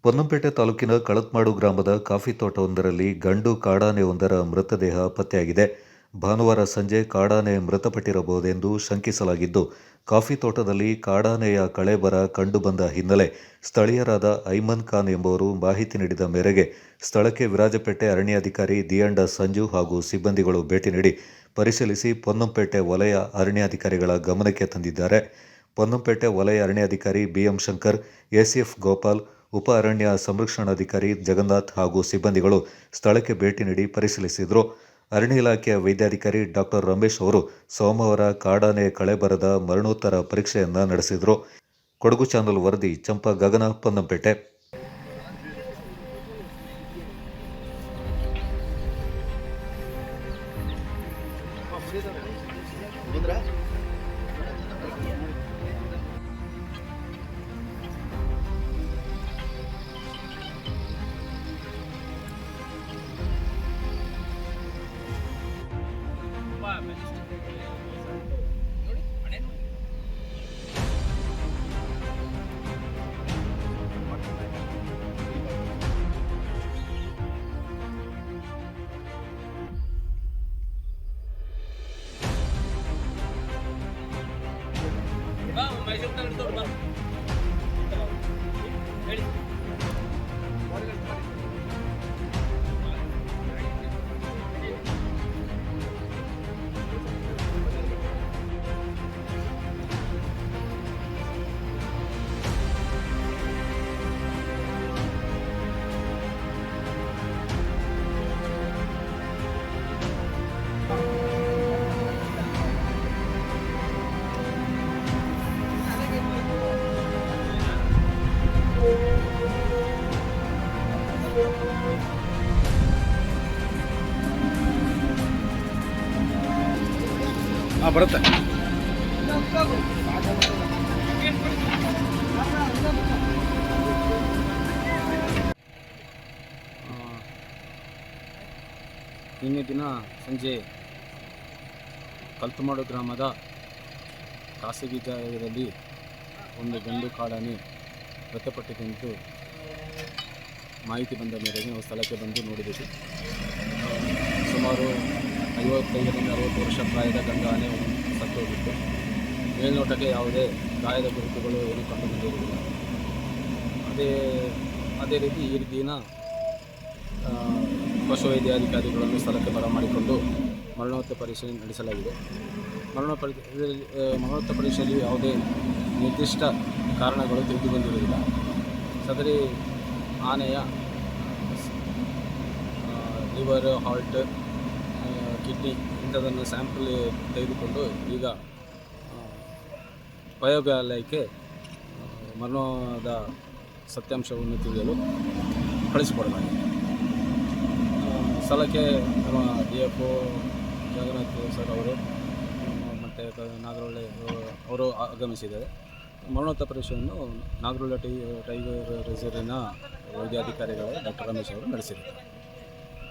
ಪೊನ್ನಂಪೇಟೆ ತಾಲೂಕಿನ ಕಳತ್ಮಾಡು ಗ್ರಾಮದ ಕಾಫಿ ತೋಟವೊಂದರಲ್ಲಿ ಗಂಡು ಕಾಡಾನೆಯೊಂದರ ಮೃತದೇಹ ಪತ್ತೆಯಾಗಿದೆ. ಭಾನುವಾರ ಸಂಜೆ ಕಾಡಾನೆ ಮೃತಪಟ್ಟಿರಬಹುದೆಂದು ಶಂಕಿಸಲಾಗಿದ್ದು, ಕಾಫಿ ತೋಟದಲ್ಲಿ ಕಾಡಾನೆಯ ಕಳೇಬರ ಕಂಡುಬಂದ ಹಿನ್ನೆಲೆ ಸ್ಥಳೀಯರಾದ ಐಮನ್ ಖಾನ್ ಎಂಬುವರು ಮಾಹಿತಿ ನೀಡಿದ ಮೇರೆಗೆ ಸ್ಥಳಕ್ಕೆ ವಿರಾಜಪೇಟೆ ಅರಣ್ಯಾಧಿಕಾರಿ ದಿಯಂಡ ಸಂಜು ಹಾಗೂ ಸಿಬ್ಬಂದಿಗಳು ಭೇಟಿ ನೀಡಿ ಪರಿಶೀಲಿಸಿ ಪೊನ್ನಂಪೇಟೆ ವಲಯ ಅರಣ್ಯಾಧಿಕಾರಿಗಳ ಗಮನಕ್ಕೆ ತಂದಿದ್ದಾರೆ. ಪೊನ್ನಂಪೇಟೆ ವಲಯ ಅರಣ್ಯಾಧಿಕಾರಿ ಬಿಎಂ ಶಂಕರ್, ಎಸಿಎಫ್ ಗೋಪಾಲ್, ಉಪ ಅರಣ್ಯ ಸಂರಕ್ಷಣಾಧಿಕಾರಿ ಜಗನ್ನಾಥ್ ಹಾಗೂ ಸಿಬ್ಬಂದಿಗಳು ಸ್ಥಳಕ್ಕೆ ಭೇಟಿ ನೀಡಿ ಪರಿಶೀಲಿಸಿದರು. ಅರಣ್ಯ ಇಲಾಖೆಯ ವೈದ್ಯಾಧಿಕಾರಿ ಡಾಕ್ಟರ್ ರಮೇಶ್ ಅವರು ಸೋಮವಾರ ಕಾಡಾನೆ ಕಳೇಬರದ ಮರಣೋತ್ತರ ಪರೀಕ್ಷೆಯನ್ನ ನಡೆಸಿದರು. ಕೊಡಗು ಚಾನಲ್ ವರದಿ ಚಂಪಾ ಗಗನ, ಪೊನ್ನಂಪೇಟೆ. ಬರುತ್ತೆ. ನಿನ್ನೆ ದಿನ ಸಂಜೆ ಕಲ್ತಮಾಡು ಗ್ರಾಮದ ಖಾಸಗಿ ಜಾಗದಲ್ಲಿ ಒಂದು ಗಂಡು ಕಾಡಾನೆ ಮೃತಪಟ್ಟಿದ್ದೆಂದು ಮಾಹಿತಿ ಬಂದ ಮೇರೆಗೆ ನಾವು ಸ್ಥಳಕ್ಕೆ ಬಂದು ನೋಡಿದ್ದೀವಿ. ಸುಮಾರು 55ರಿಂದ 60 ವರ್ಷ ಪ್ರಾಯದ ಗಂಡು ಆನೆ ಸತ್ತೋಗಿತ್ತು. ಮೇಲ್ನೋಟಕ್ಕೆ ಯಾವುದೇ ಗಾಯದ ಗುರುತುಗಳು ಏನೂ ಕಂಡುಬಂದಿರಲಿಲ್ಲ. ಅದೇ ರೀತಿ ಈ ದಿನ ಪಶುವೈದ್ಯಾಧಿಕಾರಿಗಳನ್ನು ಸ್ಥಳಕ್ಕೆ ಬರಮಾಡಿಕೊಂಡು ಮರಣೋತ್ತರ ಪರಿಶೀಲನೆ ನಡೆಸಲಾಗಿದೆ. ಮರಣೋತ್ತರ ಪರೀಕ್ಷೆಯಲ್ಲಿ ಯಾವುದೇ ನಿರ್ದಿಷ್ಟ ಕಾರಣಗಳು ತಿಳಿದುಬಂದಿರುವುದಿಲ್ಲ. ಸದರಿ ಆನೆಯ ಲಿವರ್, ಹಾರ್ಟ್, ಕಿಡ್ನಿ ಇಂಥದನ್ನು ಸ್ಯಾಂಪಲ್ ತೆಗೆದುಕೊಂಡು ಈಗ ಪ್ರಯೋಗಾಲಯಕ್ಕೆ ಮರಣದ ಸತ್ಯಾಂಶವನ್ನು ತಿಳಿಯಲು ಕಳಿಸಿಕೊಡಲಾಗಿದೆ. ಸ್ಥಳಕ್ಕೆ ನಮ್ಮ DFO ಜಗನ್ನಾಥ್ ಸರ್ ಅವರು ಮತ್ತು ನಾಗರಹೊಳೆ ಅವರು ಆಗಮಿಸಿದ್ದಾರೆ. ಮರಣೋತ್ತರ ಪರೀಕ್ಷೆಯನ್ನು ನಾಗರಹೊಳೆ ಟೈಗರ್ ರಿಸರ್ವಿನ ವೈದ್ಯಾಧಿಕಾರಿಗಳ ಡಾಕ್ಟರ್ ರಮೇಶ್ ಅವರು ನಡೆಸಿದ್ದಾರೆ.